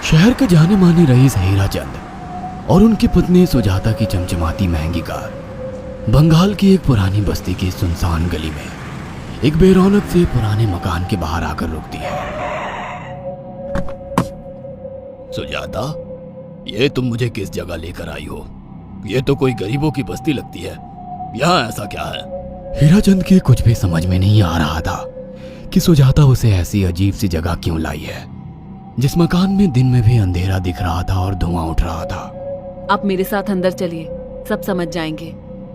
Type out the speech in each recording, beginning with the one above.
शहर के जाने माने रईस हीराचंद और उनकी पत्नी सुजाता की चमचमाती महंगी कार बंगाल की एक पुरानी बस्ती की सुनसान गली में एक बेरौनक से पुराने मकान के बाहर आकर रुकती है। सुजाता, ये तुम मुझे किस जगह लेकर आई हो? ये तो कोई गरीबों की बस्ती लगती है। यहाँ ऐसा क्या है? हीराचंद के कुछ भी समझ में नहीं आ रहा था कि सुजाता उसे ऐसी अजीब सी जगह क्यों लाई है, जिस मकान में दिन में भी अंधेरा दिख रहा था और धुआं उठ रहा था। आप मेरे साथ अंदर चलिए, सब समझ जाएंगे।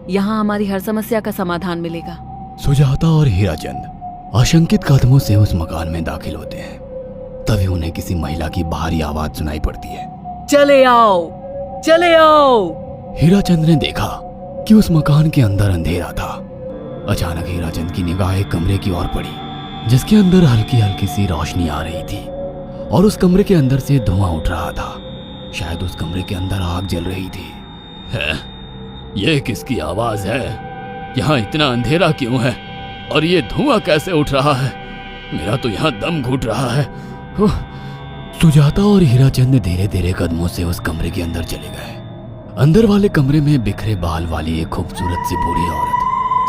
यहाँ हमारी हर समस्या का समाधान मिलेगा। सुजाता और हीराचंद आशंकित कदमों से उस मकान में दाखिल होते हैं। तभी उन्हें किसी महिला की बाहरी आवाज सुनाई पड़ती है। चले आओ, चले आओ। हीराचंद ने देखा कि उस मकान के अंदर अंधेरा था। अचानक हीराचंद की निगाह एक कमरे की ओर पड़ी, जिसके अंदर हल्की हल्की सी रोशनी आ रही थी और उस कमरे के अंदर से धुआं उठ रहा था। शायद उस कमरे के अंदर आग जल रही थी। है? ये किसकी आवाज है? यहाँ इतना अंधेरा क्यों है और ये धुआं कैसे उठ रहा है? मेरा तो यहाँ दम घुट रहा है। सुजाता और हीराचंद धीरे धीरे कदमों से उस कमरे के अंदर चले गए। अंदर वाले कमरे में बिखरे बाल वाली एक खूबसूरत सी बूढ़ी औरत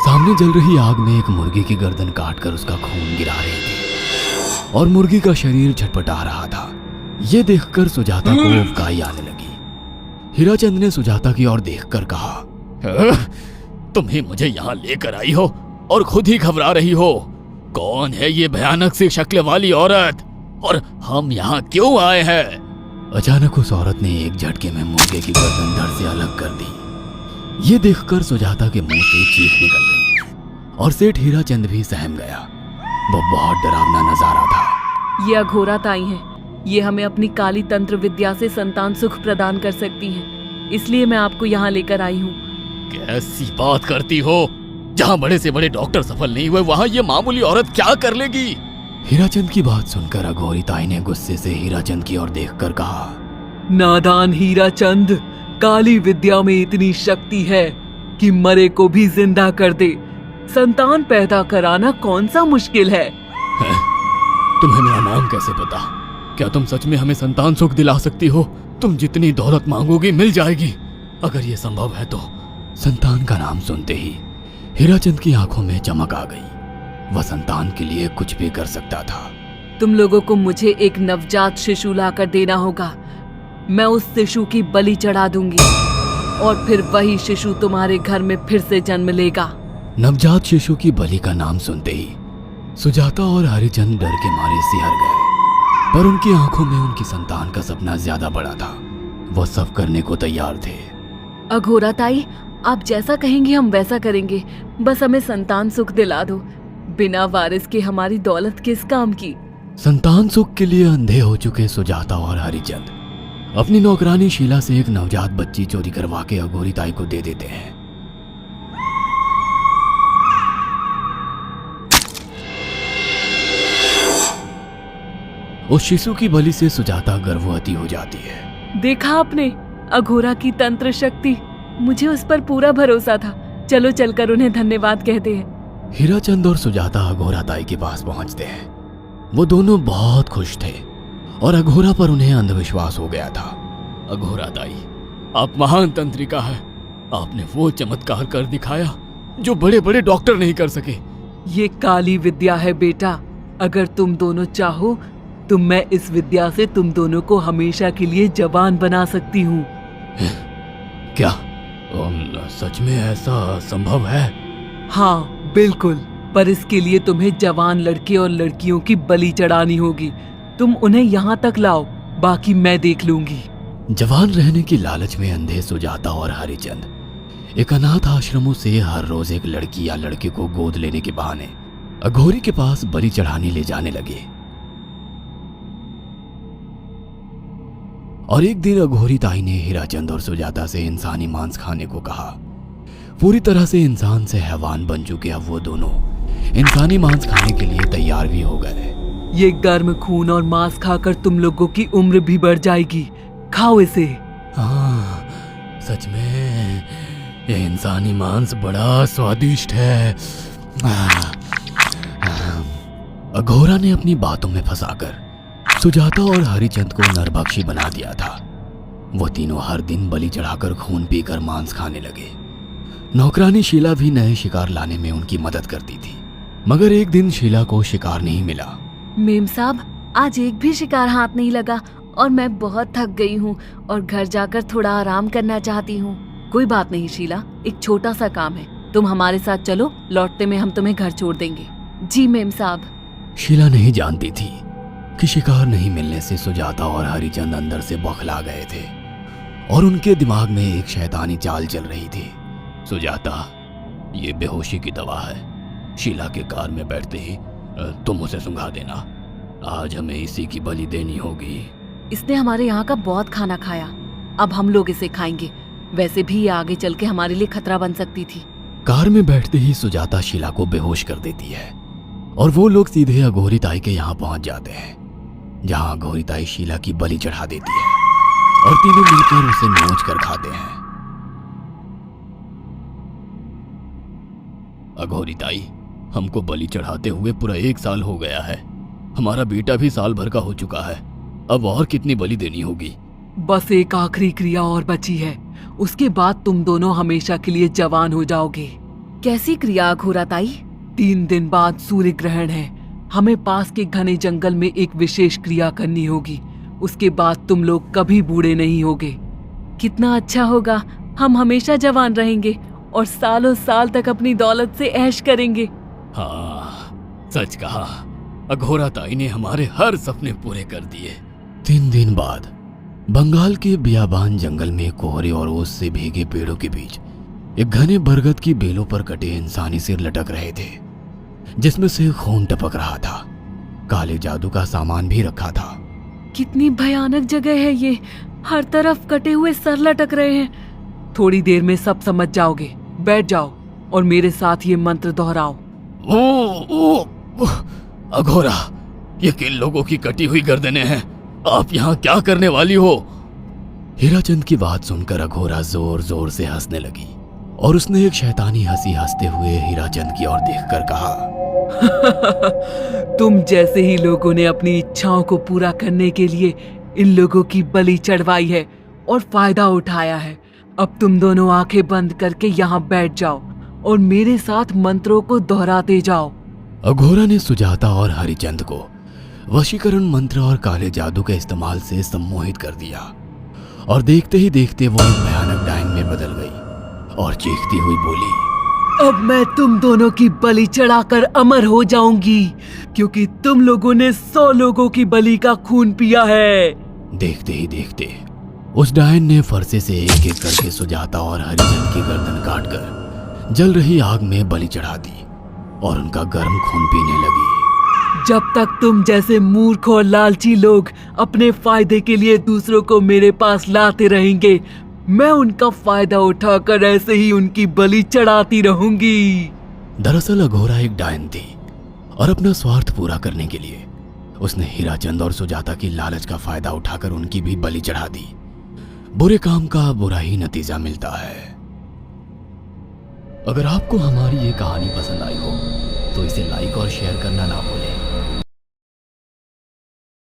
सामने जल रही आग में एक मुर्गी की गर्दन काटकर उसका खून गिरा रही थी और मुर्गी का शरीर छटपटा रहा था। ये देखकर सुजाता को उबकाई आने लगी। हीराचंद ने सुजाता की ओर देखकर कहा, तुम ही मुझे यहाँ लेकर आई हो और खुद ही घबरा रही हो। कौन है ये भयानक सी शक्ल वाली औरत और हम यहाँ क्यों आए हैं? अचानक उस औरत ने एक झटके में मुर्गे की गर्दन धड़ से अलग कर दी। ये देखकर सुजाता के मुंह से चीख निकल गई और सेठ हीराचंद भी सहम गया। वो बहुत डरावना नजारा था। ये अघोरा ताई हैं। ये हमें अपनी काली तंत्र विद्या से संतान सुख प्रदान कर सकती हैं। इसलिए मैं आपको यहाँ लेकर आई हूँ। कैसी बात करती हो? जहाँ बड़े से बड़े डॉक्टर सफल नहीं हुए, वहाँ ये मामूली औरत क्या कर लेगी? हीराचंद की बात सुनकर अघोरी ताई ने गुस्से से हीराचंद की ओर देखकर कहा, नादान हीराचंद, काली विद्या में इतनी शक्ति है कि मरे को भी जिंदा कर दे। संतान पैदा कराना कौन सा मुश्किल है? तुम्हें मेरा नाम कैसे पता? क्या तुम सच में हमें संतान सुख दिला सकती हो? तुम जितनी दौलत मांगोगी मिल जाएगी, अगर ये संभव है तो। संतान का नाम सुनते ही हीराचंद की आंखों में चमक आ गई। वह संतान के लिए कुछ भी कर सकता था। तुम लोगों को मुझे एक नवजात शिशु लाकर देना होगा। मैं उस शिशु की बलि चढ़ा दूंगी और फिर वही शिशु तुम्हारे घर में फिर से जन्म लेगा। नवजात शिशु की बलि का नाम सुनते ही सुजाता और हरिचंद डर के मारे सिहर गए, पर उनकी आंखों में उनकी संतान का सपना ज्यादा बड़ा था। वो सब करने को तैयार थे। अघोरा ताई, आप जैसा कहेंगे हम वैसा करेंगे। बस हमें संतान सुख दिला दो। बिना वारिस के हमारी दौलत किस काम की? संतान सुख के लिए अंधे हो चुके सुजाता और हरिचंद अपनी नौकरानी शीला से एक नवजात बच्ची चोरी करवा के अघोरी ताई को दे देते हैं। उस शिशु की बलि से सुजाता गर्भवती हो जाती है। देखा आपने, अघोरा की तंत्र शक्ति। मुझे उस पर पूरा भरोसा था। चलो चलकर उन्हें धन्यवाद कहते हैं। हीराचंद और सुजाता अघोरा ताई के पास पहुंचते हैं। वो दोनों बहुत खुश थे और अघोरा पर उन्हें अंधविश्वास हो गया था। अघोरा ताई, आप महान तंत्रिका है। आपने वो चमत्कार कर दिखाया जो बड़े बड़े डॉक्टर नहीं कर सके। ये काली विद्या है बेटा। अगर तुम दोनों चाहो तो मैं इस विद्या से तुम दोनों को हमेशा के लिए जवान बना सकती हूँ। क्या सच में ऐसा संभव है? हाँ बिल्कुल, पर इसके लिए तुम्हें जवान लड़के और लड़कियों की बलि चढ़ानी होगी। तुम उन्हें यहाँ तक लाओ, बाकी मैं देख लूंगी। जवान रहने की लालच में अंधे सुजाता और हरिचंद एक अनाथ आश्रमों से हर रोज एक लड़की या लड़के को गोद लेने के बहाने अघोरी के पास बलि चढ़ाने ले जाने लगे। और एक दिन अघोरी ताई ने हीराचंद और सुजाता से इंसानी मांस खाने को कहा। पूरी तरह से इंसान से हैवान बन चुके अब वो दोनों इंसानी मांस खाने के लिए तैयार भी हो गए। ये गर्म खून और मांस खाकर तुम लोगों की उम्र भी बढ़ जाएगी। खाओ इसे। हाँ, सच में ये इंसानी मांस बड़ा स्वादिष्ट है। अघोरा ने अपनी बातों में फंसाकर सुजाता और हरिचंद को नरभक्षी बना दिया था। वो तीनों हर दिन बलि चढ़ाकर खून पीकर मांस खाने लगे। नौकरानी शीला भी नए शिकार लाने में उनकी मदद करती थी, मगर एक दिन शीला को शिकार नहीं मिला। मेम साहब, आज एक भी शिकार हाथ नहीं लगा और मैं बहुत थक गई हूँ और घर जाकर थोड़ा आराम करना चाहती हूँ। कोई बात नहीं शीला, एक छोटा सा काम है, तुम हमारे साथ चलो, लौटते में हम तुम्हें घर छोड़ देंगे। जी मेम साहब। शीला नहीं जानती थी कि शिकार नहीं मिलने से सुजाता और हरिचंद अंदर से बौखला गए थे और उनके दिमाग में एक शैतानी चाल चल रही थी। सुजाता, ये बेहोशी की दवा है। शीला के कार में बैठते ही तुम उसे सुंघा देना। आज हमें इसी की बलि देनी होगी। इसने हमारे यहाँ का बहुत खाना खाया, अब हम लोग इसे खाएंगे। वैसे भी ये आगे चल के हमारे लिए खतरा बन सकती थी। कार में बैठते ही सुजाता शीला को बेहोश कर देती है और वो लोग सीधे अघोरी ताई के यहाँ पहुंच जाते हैं, जहाँ अघोरी ताई शीला की बलि चढ़ा देती है और तीनों मिलकर उसे नोच कर खाते हैं। अघोरी ताई, हमको बलि चढ़ाते हुए पूरा 1 साल हो गया है। हमारा बेटा भी साल भर का हो चुका है। अब और कितनी बलि देनी होगी? बस एक आखिरी क्रिया और बची है, उसके बाद तुम दोनों हमेशा के लिए जवान हो जाओगे। कैसी क्रिया अघोरा ताई? 3 दिन बाद सूर्य ग्रहण है, हमें पास के घने जंगल में एक विशेष क्रिया करनी होगी। उसके बाद तुम लोग कभी बूढ़े नहीं होगे। कितना अच्छा होगा, हम हमेशा जवान रहेंगे और सालों साल तक अपनी दौलत से ऐश करेंगे। हाँ, सच कहा। अघोरा ताई ने हमारे हर सपने पूरे कर दिए। 3 दिन बाद बंगाल के बियाबान जंगल में कोहरे और ओस से भीगे पेड़ों के बीच एक घने बरगद की बेलों पर कटे इंसानी सिर लटक रहे थे, जिसमें से खून टपक रहा था। काले जादू का सामान भी रखा था। कितनी भयानक जगह है ये, हर तरफ कटे हुए सर लटक रहे हैं। थोड़ी देर में सब समझ जाओगे। बैठ जाओ और मेरे साथ ये मंत्र दोहराओ। ओ, अघोरा, ये किन लोगों की कटी हुई गर्दनें हैं? आप यहाँ क्या करने वाली हो? हीराचंद की बात सुनकर अघोरा जोर जोर से हंसने लगी और उसने एक शैतानी हंसी हंसते हुए हीराचंद की ओर देखकर कहा, तुम जैसे ही लोगों ने अपनी इच्छाओं को पूरा करने के लिए इन लोगों की बलि चढ़वाई है और फायदा उठाया है। अब तुम दोनों आंखें बंद करके यहाँ बैठ जाओ और मेरे साथ मंत्रों को दोहराते जाओ। अघोरा ने सुजाता और हरिचंद को वशीकरण मंत्र और काले जादू के इस्तेमाल से सम्मोहित कर दिया और देखते ही देखते वो एक भयानक डायन में बदल गई और चीखती हुई बोली, अब मैं तुम दोनों की बलि चढ़ाकर अमर हो जाऊंगी, क्योंकि तुम लोगों ने 100 लोगों की बलि का खून पिया है। देखते ही देखते उस डायन ने फरसे से एक एक करके सुजाता और हरिचंद की गर्दन काटकर जल रही आग में बलि चढ़ा दी और उनका गर्म खून पीने लगी। जब तक तुम जैसे मूर्ख और लालची लोग अपने फायदे के लिए दूसरों को मेरे पास लाते रहेंगे, मैं उनका फायदा उठाकर ऐसे ही उनकी बलि चढ़ाती रहूंगी। दरअसल अघोरा एक डायन थी और अपना स्वार्थ पूरा करने के लिए उसने हीराचंद और सुजाता की लालच का फायदा उठाकर उनकी भी बलि चढ़ा दी। बुरे काम का बुरा ही नतीजा मिलता है। अगर आपको हमारी ये कहानी पसंद आई हो तो इसे लाइक और शेयर करना ना भूलें।